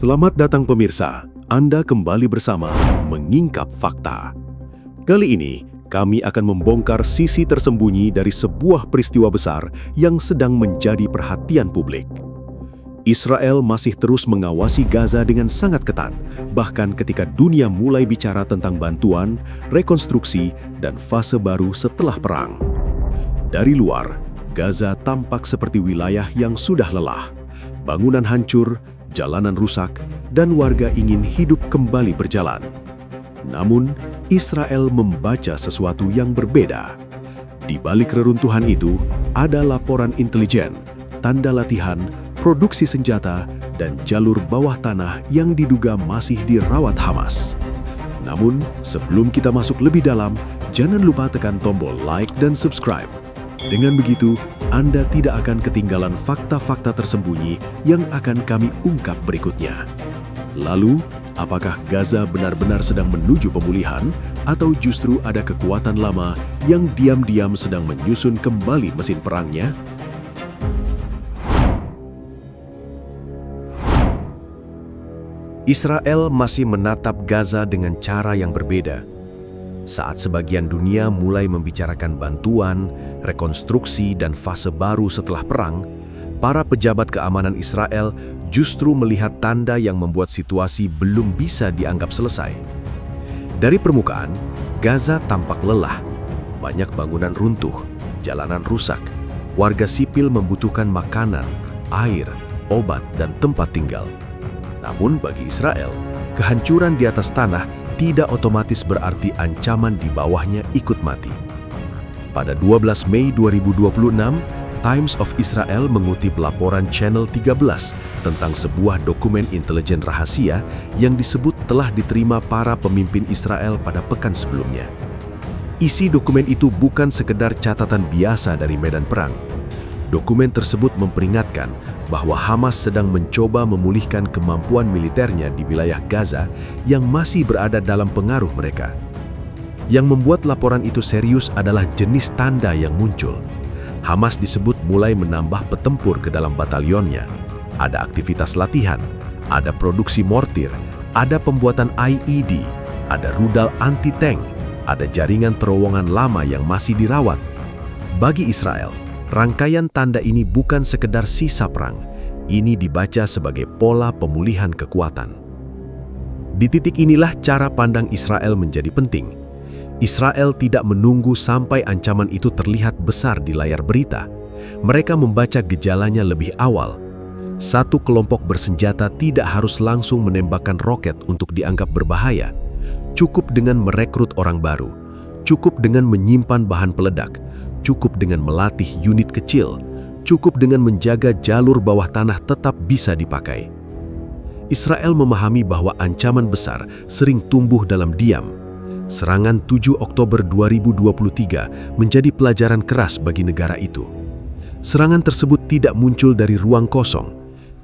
Selamat datang pemirsa, Anda kembali bersama Mengingkap Fakta. Kali ini, kami akan membongkar sisi tersembunyi dari sebuah peristiwa besar yang sedang menjadi perhatian publik. Israel masih terus mengawasi Gaza dengan sangat ketat, bahkan ketika dunia mulai bicara tentang bantuan, rekonstruksi, dan fase baru setelah perang. Dari luar, Gaza tampak seperti wilayah yang sudah lelah. Bangunan hancur, jalanan rusak, dan warga ingin hidup kembali berjalan. Namun, Israel membaca sesuatu yang berbeda. Di balik reruntuhan itu, ada laporan intelijen, tanda latihan, produksi senjata, dan jalur bawah tanah yang diduga masih dirawat Hamas. Namun, sebelum kita masuk lebih dalam, jangan lupa tekan tombol like dan subscribe. Dengan begitu, Anda tidak akan ketinggalan fakta-fakta tersembunyi yang akan kami ungkap berikutnya. Lalu, apakah Gaza benar-benar sedang menuju pemulihan, atau justru ada kekuatan lama yang diam-diam sedang menyusun kembali mesin perangnya? Israel masih menatap Gaza dengan cara yang berbeda. Saat sebagian dunia mulai membicarakan bantuan, rekonstruksi, dan fase baru setelah perang, para pejabat keamanan Israel justru melihat tanda yang membuat situasi belum bisa dianggap selesai. Dari permukaan, Gaza tampak lelah. Banyak bangunan runtuh, jalanan rusak, warga sipil membutuhkan makanan, air, obat, dan tempat tinggal. Namun bagi Israel, kehancuran di atas tanah tidak otomatis berarti ancaman di bawahnya ikut mati. Pada 12 Mei 2026, Times of Israel mengutip laporan Channel 13 tentang sebuah dokumen intelijen rahasia yang disebut telah diterima para pemimpin Israel pada pekan sebelumnya. Isi dokumen itu bukan sekedar catatan biasa dari medan perang. Dokumen tersebut memperingatkan bahwa Hamas sedang mencoba memulihkan kemampuan militernya di wilayah Gaza yang masih berada dalam pengaruh mereka. Yang membuat laporan itu serius adalah jenis tanda yang muncul. Hamas disebut mulai menambah petempur ke dalam batalionnya. Ada aktivitas latihan, ada produksi mortir, ada pembuatan IED, ada rudal anti-tank, ada jaringan terowongan lama yang masih dirawat. Bagi Israel, rangkaian tanda ini bukan sekedar sisa perang. Ini dibaca sebagai pola pemulihan kekuatan. Di titik inilah cara pandang Israel menjadi penting. Israel tidak menunggu sampai ancaman itu terlihat besar di layar berita. Mereka membaca gejalanya lebih awal. Satu kelompok bersenjata tidak harus langsung menembakkan roket untuk dianggap berbahaya. Cukup dengan merekrut orang baru. Cukup dengan menyimpan bahan peledak. Cukup dengan melatih unit kecil, cukup dengan menjaga jalur bawah tanah tetap bisa dipakai. Israel memahami bahwa ancaman besar sering tumbuh dalam diam. Serangan 7 Oktober 2023 menjadi pelajaran keras bagi negara itu. Serangan tersebut tidak muncul dari ruang kosong.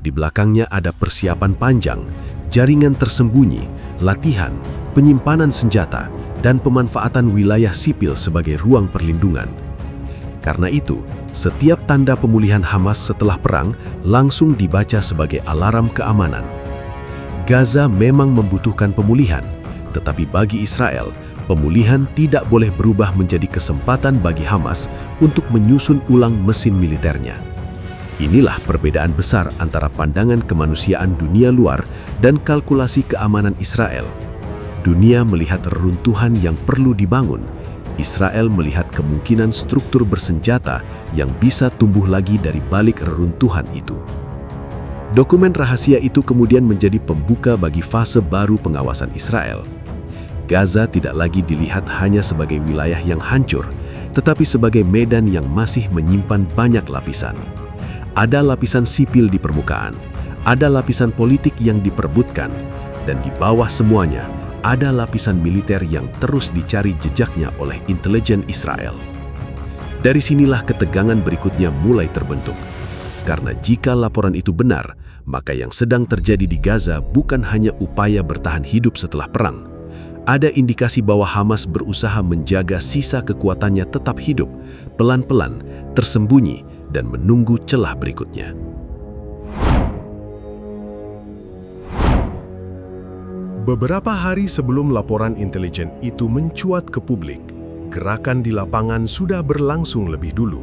Di belakangnya ada persiapan panjang, jaringan tersembunyi, latihan, penyimpanan senjata, dan pemanfaatan wilayah sipil sebagai ruang perlindungan. Karena itu, setiap tanda pemulihan Hamas setelah perang langsung dibaca sebagai alarm keamanan. Gaza memang membutuhkan pemulihan, tetapi bagi Israel, pemulihan tidak boleh berubah menjadi kesempatan bagi Hamas untuk menyusun ulang mesin militernya. Inilah perbedaan besar antara pandangan kemanusiaan dunia luar dan kalkulasi keamanan Israel. Dunia melihat reruntuhan yang perlu dibangun. Israel melihat kemungkinan struktur bersenjata yang bisa tumbuh lagi dari balik reruntuhan itu. Dokumen rahasia itu kemudian menjadi pembuka bagi fase baru pengawasan Israel. Gaza tidak lagi dilihat hanya sebagai wilayah yang hancur, tetapi sebagai medan yang masih menyimpan banyak lapisan. Ada lapisan sipil di permukaan, ada lapisan politik yang diperebutkan, dan di bawah semuanya, ada lapisan militer yang terus dicari jejaknya oleh intelijen Israel. Dari sinilah ketegangan berikutnya mulai terbentuk. Karena jika laporan itu benar, maka yang sedang terjadi di Gaza bukan hanya upaya bertahan hidup setelah perang. Ada indikasi bahwa Hamas berusaha menjaga sisa kekuatannya tetap hidup, pelan-pelan, tersembunyi, dan menunggu celah berikutnya. Beberapa hari sebelum laporan intelijen itu mencuat ke publik, gerakan di lapangan sudah berlangsung lebih dulu.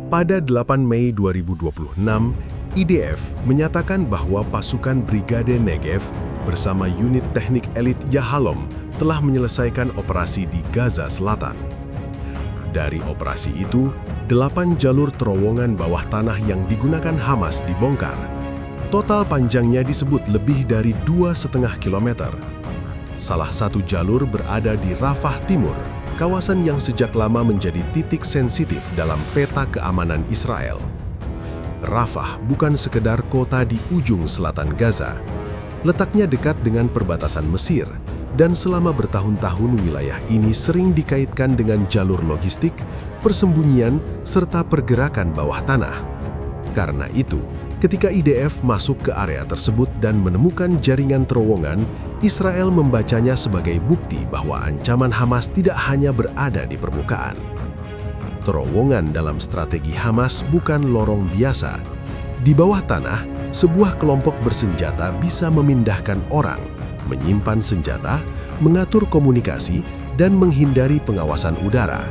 Pada 8 Mei 2026, IDF menyatakan bahwa pasukan Brigade Negev bersama unit teknik elit Yahalom telah menyelesaikan operasi di Gaza Selatan. Dari operasi itu, 8 jalur terowongan bawah tanah yang digunakan Hamas dibongkar. Total panjangnya disebut lebih dari 2,5 kilometer. Salah satu jalur berada di Rafah Timur, kawasan yang sejak lama menjadi titik sensitif dalam peta keamanan Israel. Rafah bukan sekedar kota di ujung selatan Gaza. Letaknya dekat dengan perbatasan Mesir, dan selama bertahun-tahun wilayah ini sering dikaitkan dengan jalur logistik, persembunyian, serta pergerakan bawah tanah. Karena itu, ketika IDF masuk ke area tersebut dan menemukan jaringan terowongan, Israel membacanya sebagai bukti bahwa ancaman Hamas tidak hanya berada di permukaan. Terowongan dalam strategi Hamas bukan lorong biasa. Di bawah tanah, sebuah kelompok bersenjata bisa memindahkan orang, menyimpan senjata, mengatur komunikasi, dan menghindari pengawasan udara.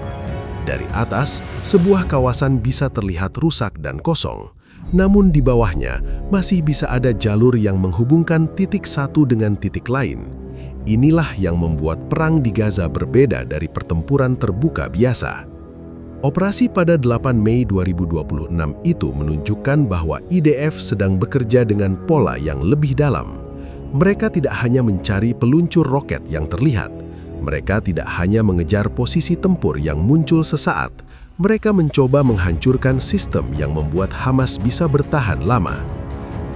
Dari atas, sebuah kawasan bisa terlihat rusak dan kosong. Namun di bawahnya masih bisa ada jalur yang menghubungkan titik satu dengan titik lain. Inilah yang membuat perang di Gaza berbeda dari pertempuran terbuka biasa. Operasi pada 8 Mei 2026 itu menunjukkan bahwa IDF sedang bekerja dengan pola yang lebih dalam. Mereka tidak hanya mencari peluncur roket yang terlihat. Mereka tidak hanya mengejar posisi tempur yang muncul sesaat. Mereka mencoba menghancurkan sistem yang membuat Hamas bisa bertahan lama.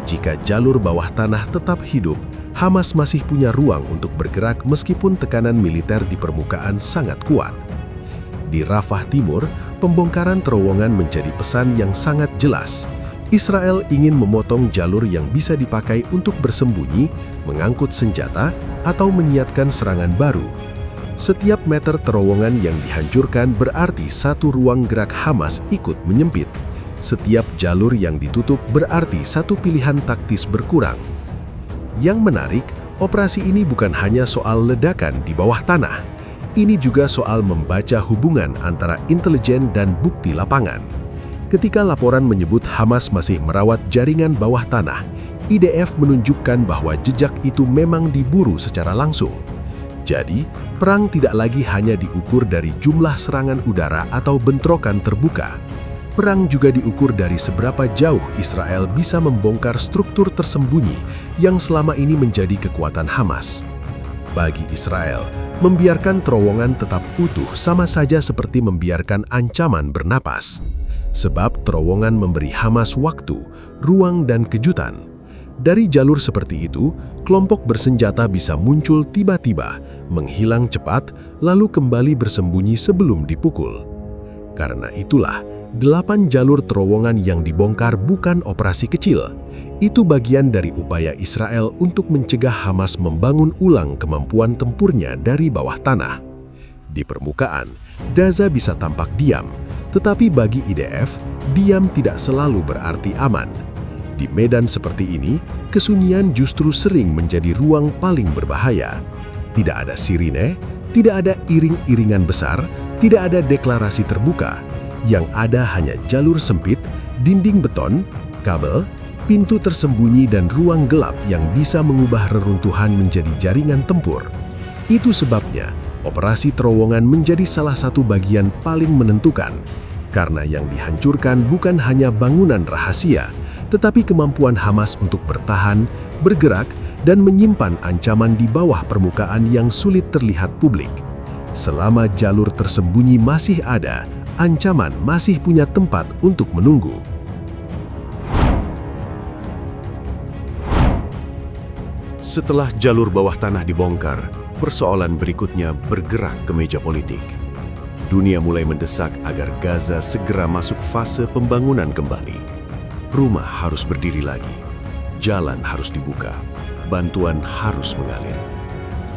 Jika jalur bawah tanah tetap hidup, Hamas masih punya ruang untuk bergerak meskipun tekanan militer di permukaan sangat kuat. Di Rafah Timur, pembongkaran terowongan menjadi pesan yang sangat jelas. Israel ingin memotong jalur yang bisa dipakai untuk bersembunyi, mengangkut senjata, atau menyiapkan serangan baru. Setiap meter terowongan yang dihancurkan berarti satu ruang gerak Hamas ikut menyempit. Setiap jalur yang ditutup berarti satu pilihan taktis berkurang. Yang menarik, operasi ini bukan hanya soal ledakan di bawah tanah. Ini juga soal membaca hubungan antara intelijen dan bukti lapangan. Ketika laporan menyebut Hamas masih merawat jaringan bawah tanah, IDF menunjukkan bahwa jejak itu memang diburu secara langsung. Jadi, perang tidak lagi hanya diukur dari jumlah serangan udara atau bentrokan terbuka. Perang juga diukur dari seberapa jauh Israel bisa membongkar struktur tersembunyi yang selama ini menjadi kekuatan Hamas. Bagi Israel, membiarkan terowongan tetap utuh sama saja seperti membiarkan ancaman bernapas. Sebab terowongan memberi Hamas waktu, ruang, dan kejutan. Dari jalur seperti itu, kelompok bersenjata bisa muncul tiba-tiba, menghilang cepat, lalu kembali bersembunyi sebelum dipukul. Karena itulah, 8 jalur terowongan yang dibongkar bukan operasi kecil. Itu bagian dari upaya Israel untuk mencegah Hamas membangun ulang kemampuan tempurnya dari bawah tanah. Di permukaan, Gaza bisa tampak diam, tetapi bagi IDF, diam tidak selalu berarti aman. Di medan seperti ini, kesunyian justru sering menjadi ruang paling berbahaya. Tidak ada sirine, tidak ada iring-iringan besar, tidak ada deklarasi terbuka. Yang ada hanya jalur sempit, dinding beton, kabel, pintu tersembunyi dan ruang gelap yang bisa mengubah reruntuhan menjadi jaringan tempur. Itu sebabnya, operasi terowongan menjadi salah satu bagian paling menentukan. Karena yang dihancurkan bukan hanya bangunan rahasia, tetapi kemampuan Hamas untuk bertahan, bergerak, dan menyimpan ancaman di bawah permukaan yang sulit terlihat publik. Selama jalur tersembunyi masih ada, ancaman masih punya tempat untuk menunggu. Setelah jalur bawah tanah dibongkar, persoalan berikutnya bergerak ke meja politik. Dunia mulai mendesak agar Gaza segera masuk fase pembangunan kembali. Rumah harus berdiri lagi, jalan harus dibuka, bantuan harus mengalir.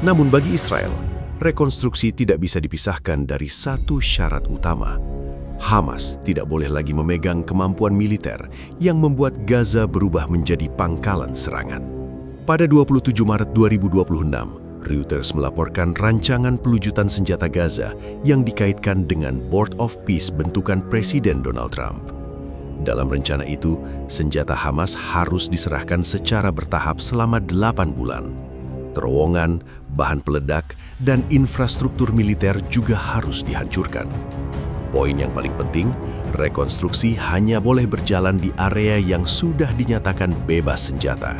Namun bagi Israel, rekonstruksi tidak bisa dipisahkan dari satu syarat utama. Hamas tidak boleh lagi memegang kemampuan militer yang membuat Gaza berubah menjadi pangkalan serangan. Pada 27 Maret 2026, Reuters melaporkan rancangan pelucutan senjata Gaza yang dikaitkan dengan Board of Peace bentukan Presiden Donald Trump. Dalam rencana itu, senjata Hamas harus diserahkan secara bertahap selama 8 bulan. Terowongan, bahan peledak, dan infrastruktur militer juga harus dihancurkan. Poin yang paling penting, rekonstruksi hanya boleh berjalan di area yang sudah dinyatakan bebas senjata.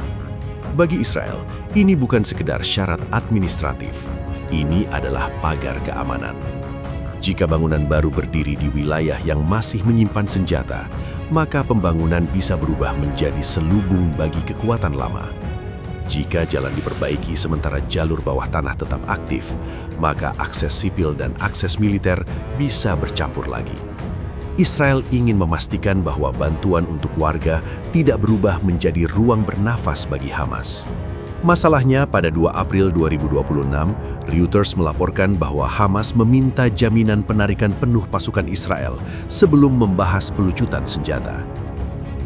Bagi Israel, ini bukan sekedar syarat administratif. Ini adalah pagar keamanan. Jika bangunan baru berdiri di wilayah yang masih menyimpan senjata, maka pembangunan bisa berubah menjadi selubung bagi kekuatan lama. Jika jalan diperbaiki sementara jalur bawah tanah tetap aktif, maka akses sipil dan akses militer bisa bercampur lagi. Israel ingin memastikan bahwa bantuan untuk warga tidak berubah menjadi ruang bernafas bagi Hamas. Masalahnya, pada 2 April 2026, Reuters melaporkan bahwa Hamas meminta jaminan penarikan penuh pasukan Israel sebelum membahas pelucutan senjata.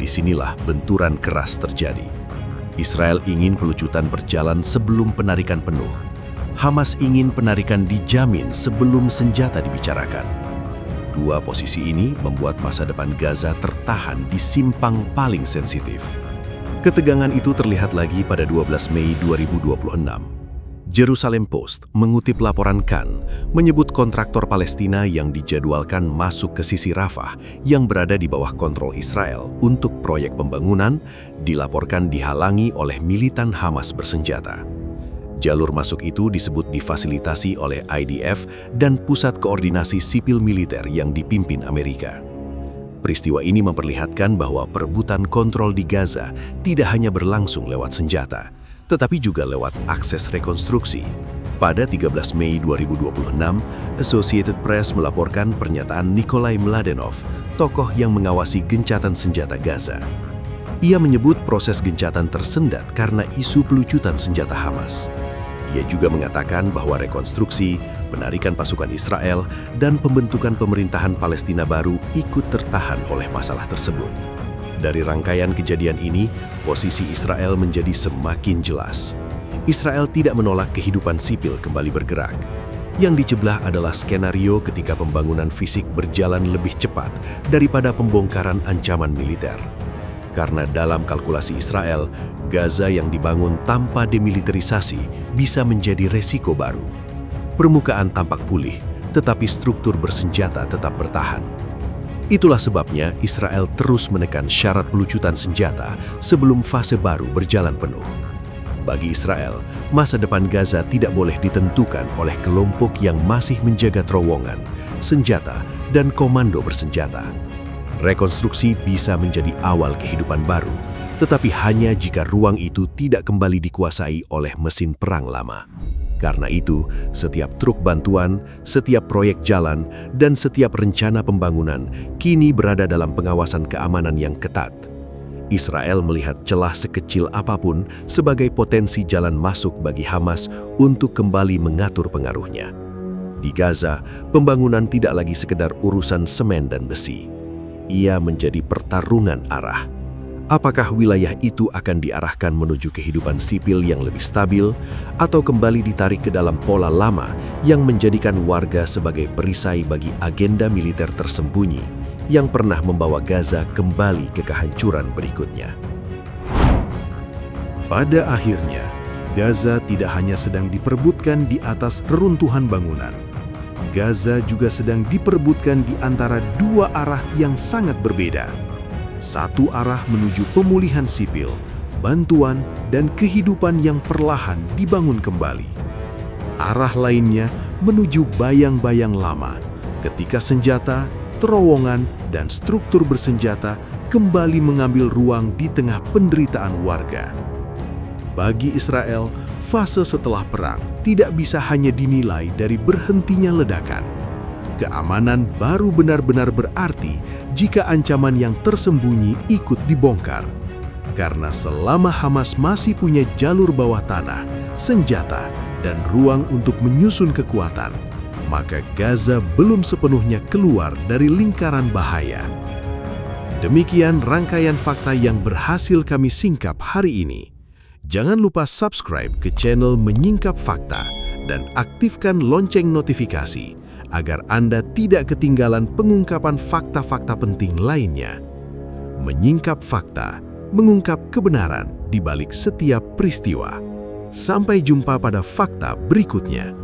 Disinilah benturan keras terjadi. Israel ingin pelucutan berjalan sebelum penarikan penuh. Hamas ingin penarikan dijamin sebelum senjata dibicarakan. Dua posisi ini membuat masa depan Gaza tertahan di simpang paling sensitif. Ketegangan itu terlihat lagi pada 12 Mei 2026. Jerusalem Post mengutip laporan Khan, menyebut kontraktor Palestina yang dijadwalkan masuk ke sisi Rafah yang berada di bawah kontrol Israel untuk proyek pembangunan dilaporkan dihalangi oleh militan Hamas bersenjata. Jalur masuk itu disebut difasilitasi oleh IDF dan Pusat Koordinasi Sipil Militer yang dipimpin Amerika. Peristiwa ini memperlihatkan bahwa perebutan kontrol di Gaza tidak hanya berlangsung lewat senjata, tetapi juga lewat akses rekonstruksi. Pada 13 Mei 2026, Associated Press melaporkan pernyataan Nikolai Mladenov, tokoh yang mengawasi gencatan senjata Gaza. Ia menyebut proses gencatan tersendat karena isu pelucutan senjata Hamas. Ia juga mengatakan bahwa rekonstruksi, penarikan pasukan Israel, dan pembentukan pemerintahan Palestina baru ikut tertahan oleh masalah tersebut. Dari rangkaian kejadian ini, posisi Israel menjadi semakin jelas. Israel tidak menolak kehidupan sipil kembali bergerak. Yang dicebelah adalah skenario ketika pembangunan fisik berjalan lebih cepat daripada pembongkaran ancaman militer. Karena dalam kalkulasi Israel, Gaza yang dibangun tanpa demilitarisasi bisa menjadi resiko baru. Permukaan tampak pulih, tetapi struktur bersenjata tetap bertahan. Itulah sebabnya Israel terus menekan syarat pelucutan senjata sebelum fase baru berjalan penuh. Bagi Israel, masa depan Gaza tidak boleh ditentukan oleh kelompok yang masih menjaga terowongan, senjata, dan komando bersenjata. Rekonstruksi bisa menjadi awal kehidupan baru, tetapi hanya jika ruang itu tidak kembali dikuasai oleh mesin perang lama. Karena itu, setiap truk bantuan, setiap proyek jalan, dan setiap rencana pembangunan kini berada dalam pengawasan keamanan yang ketat. Israel melihat celah sekecil apapun sebagai potensi jalan masuk bagi Hamas untuk kembali mengatur pengaruhnya. Di Gaza, pembangunan tidak lagi sekedar urusan semen dan besi. Ia menjadi pertarungan arah. Apakah wilayah itu akan diarahkan menuju kehidupan sipil yang lebih stabil, atau kembali ditarik ke dalam pola lama yang menjadikan warga sebagai perisai bagi agenda militer tersembunyi yang pernah membawa Gaza kembali ke kehancuran berikutnya? Pada akhirnya, Gaza tidak hanya sedang diperebutkan di atas reruntuhan bangunan. Gaza juga sedang diperebutkan di antara dua arah yang sangat berbeda. Satu arah menuju pemulihan sipil, bantuan, dan kehidupan yang perlahan dibangun kembali. Arah lainnya menuju bayang-bayang lama, ketika senjata, terowongan, dan struktur bersenjata kembali mengambil ruang di tengah penderitaan warga. Bagi Israel, fase setelah perang tidak bisa hanya dinilai dari berhentinya ledakan. Keamanan baru benar-benar berarti jika ancaman yang tersembunyi ikut dibongkar. Karena selama Hamas masih punya jalur bawah tanah, senjata, dan ruang untuk menyusun kekuatan, maka Gaza belum sepenuhnya keluar dari lingkaran bahaya. Demikian rangkaian fakta yang berhasil kami singkap hari ini. Jangan lupa subscribe ke channel Menyingkap Fakta dan aktifkan lonceng notifikasi agar Anda tidak ketinggalan pengungkapan fakta-fakta penting lainnya. Menyingkap Fakta, mengungkap kebenaran di balik setiap peristiwa. Sampai jumpa pada fakta berikutnya.